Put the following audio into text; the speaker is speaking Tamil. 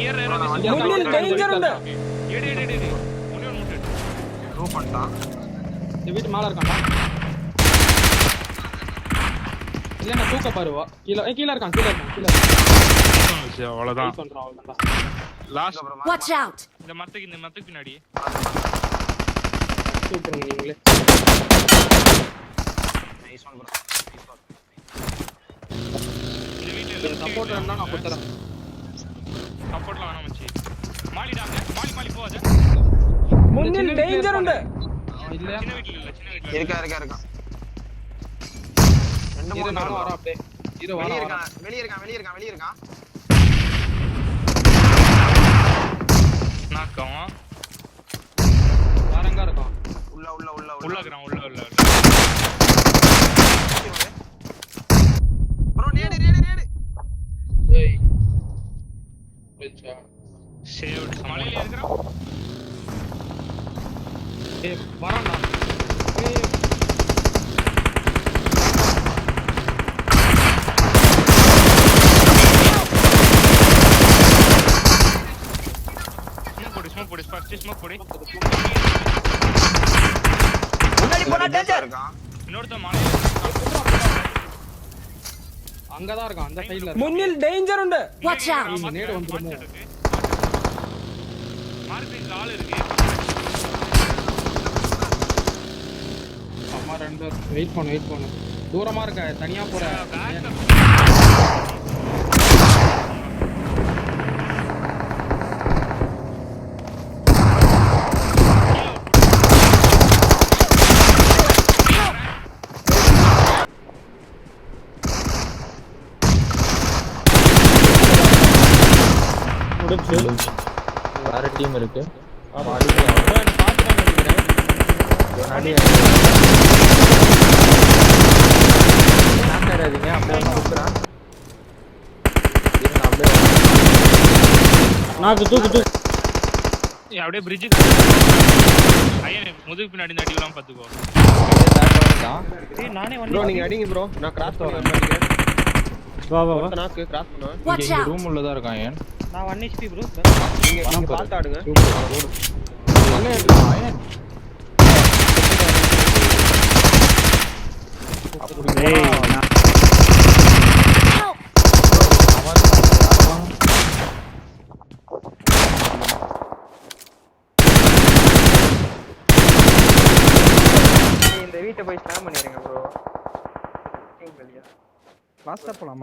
முன்னில் டேஞ்சர் உண்டு. த்ரோ பண்ணிட்டான். இந்த வீட்டு மேல இருக்கான்டா. இல்ல நான் தூக்க பாருவா. கீழ இருக்கான். அவ்வளவுதான். Last watch out. இந்த மரத்துக்கு பின்னாடி. சூப்பர் நீங்களே. Nice one bro. இந்த வீட்ல சப்போர்ட் வேணா நான் கொடுத்துறேன். சப்போர்ட்லாம் வேணாம் மச்சி. மாலிடாங்க. மாலி போவாத. முன்னில் டேஞ்சர் உண்டு. இல்ல சின்ன வீட்ல இல்ல. இருக்கா. ரெண்டு மூணு நானும் வரேன் அப்படியே. வெளிய இருக்கான். நாக்கம். வேறங்க இருக்கான். உள்ள இருக்கறான். ப்ரோ நேடு. ஏய். வெச்சா. சேவ்ட். மலையில இருக்கறான். ஏய் வரான்டா. ஏய் ஸ்மோக் போடு. முன்னாடி போடா டேஞ்சர். இன்னொருத்த மலையில அங்கதான் இருக்கான். அந்த சைடுல. முன்னில் டேஞ்சர் உண்டு. Watch out. நேடு வந்துருமோ. மார்க்கிங்ல ஆள் இருக்கு. அம்மா ரெண்டு வெயிட் பண்ணு. தூரமா இருக்க. தனியா போற. வேற டீம் இருக்கு. அப்படியே பிரிட்ஜுக்கு ஐயனே முதுகு பின்னாடி இந்த அடிலாம் பாத்துக்கோ. நானே ப்ரோ நீங்க அடிங்க ப்ரோ. நான் கிராஸ் பண்ண வரேன். வா நாக்கு கிராஸ் பண்ணு. இங்க ரூம் உள்ள தான் இருக்கான். ஏன் நான் 1 HP ப்ரோ. நீங்க பாத்து ஆடுங்க. இந்த வீட்டை போய் ஸ்லாம் பண்ணிடுங்க ப்ரோ. லாஸ்டா போலாமா?